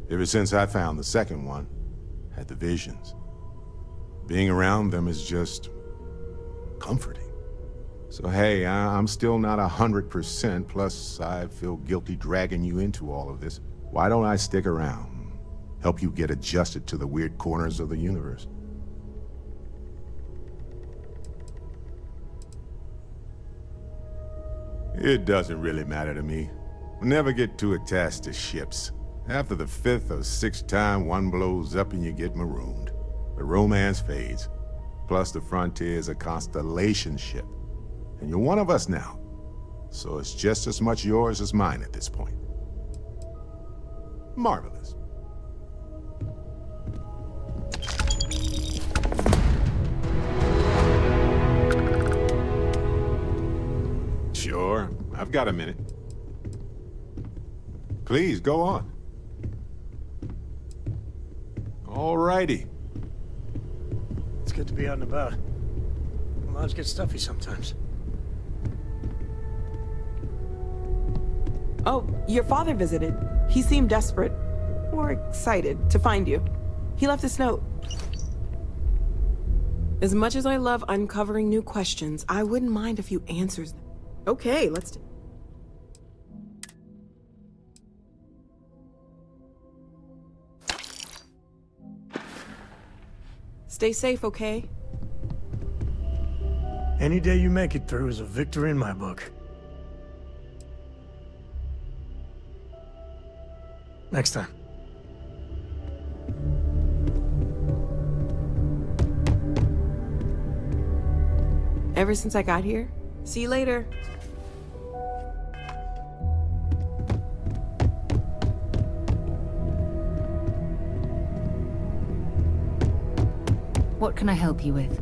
Ever since I found the second one, had the visions. Being around them is just comforting. So hey, I'm still not 100%, plus I feel guilty dragging you into all of this. Why don't I stick around? Help you get adjusted to the weird corners of the universe. It doesn't really matter to me. Never get too attached to ships. After the 5th or 6th time one blows up and you get marooned, the romance fades. Plus the Frontier's a Constellation ship. And you're one of us now. So it's just as much yours as mine at this point. Marvelous. Sure, I've got a minute. Please, go on. Alrighty. It's good to be out and about. Lives get stuffy sometimes. Oh, your father visited. He seemed desperate, or excited, to find you. He left this note. As much as I love uncovering new questions, I wouldn't mind if you answers them. Okay, let's do. Stay safe, okay? Any day you make it through is a victory in my book. Next time. Ever since I got here. See you later. What can I help you with?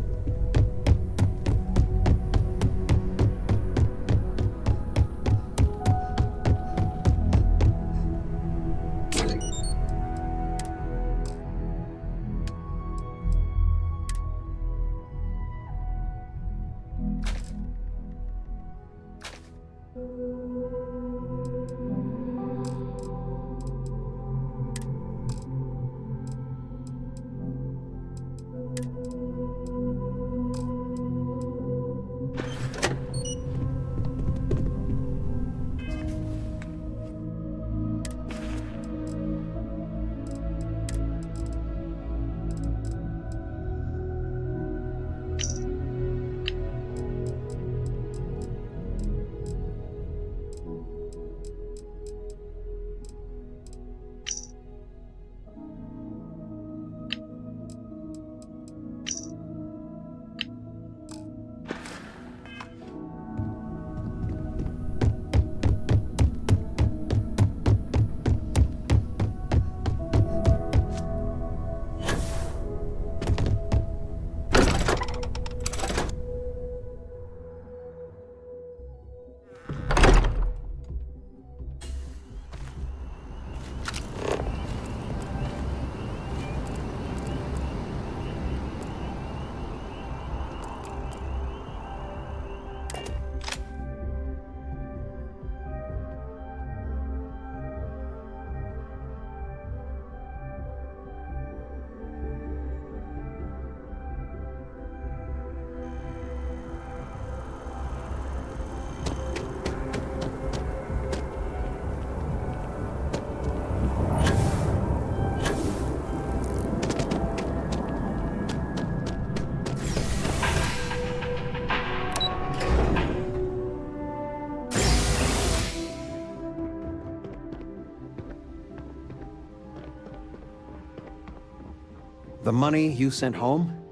The money you sent home,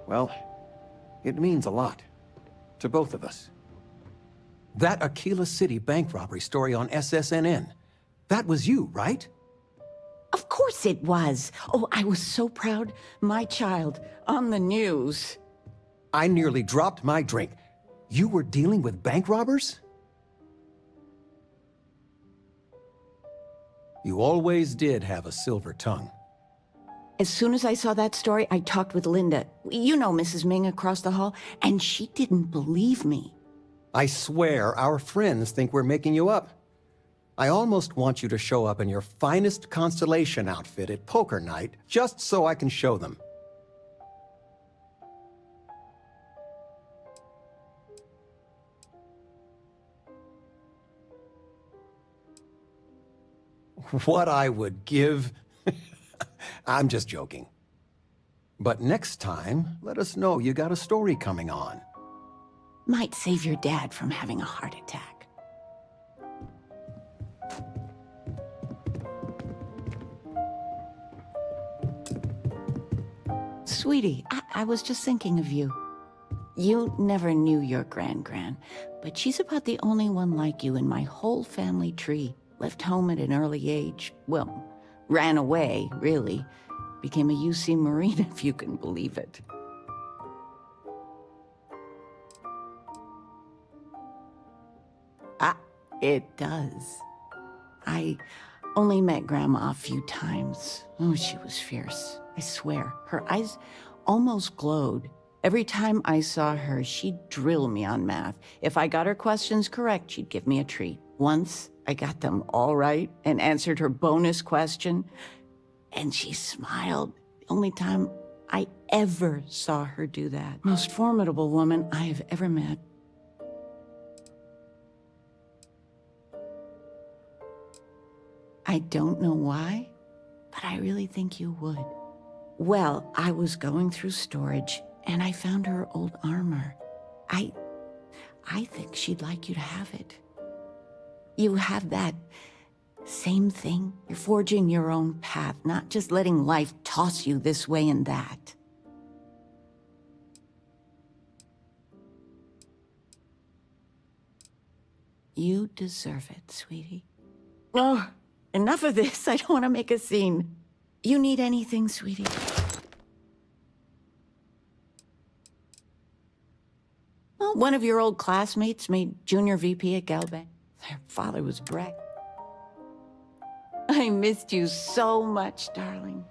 well, it means a lot. To both of us. That Aquila City bank robbery story on SSNN, that was you, right? Of course it was. Oh, I was so proud. My child, on the news. I nearly dropped my drink. You were dealing with bank robbers? You always did have a silver tongue. As soon as I saw that story, I talked with Linda. You know Mrs. Ming across the hall, and she didn't believe me. I swear our friends think we're making you up. I almost want you to show up in your finest Constellation outfit at poker night, just so I can show them. What I would give... I'm just joking. But next time, let us know you got a story coming on. Might save your dad from having a heart attack. Sweetie, I was just thinking of you. You never knew your gran-gran, but she's about the only one like you in my whole family tree. Left home at an early age. Well, ran away, really. Became a UC Marine, if you can believe it. It does. I only met Grandma a few times. Oh, she was fierce. I swear. Her eyes almost glowed. Every time I saw her, she'd drill me on math. If I got her questions correct, she'd give me a treat. Once, I got them all right and answered her bonus question, and she smiled. The only time I ever saw her do that. Most formidable woman I have ever met. I don't know why, but I really think you would. Well, I was going through storage, and I found her old armor. I think she'd like you to have it. You have that same thing. You're forging your own path, not just letting life toss you this way and that. You deserve it, sweetie. Oh, enough of this. I don't want to make a scene. You need anything, sweetie? Well, one of your old classmates made junior VP at Galbank. Their father was Breck. I missed you so much, darling.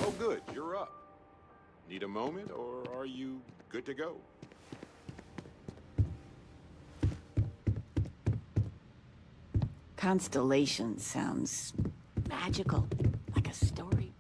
Oh, good, you're up. Need a moment, or are you good to go? Constellation sounds magical, like a story.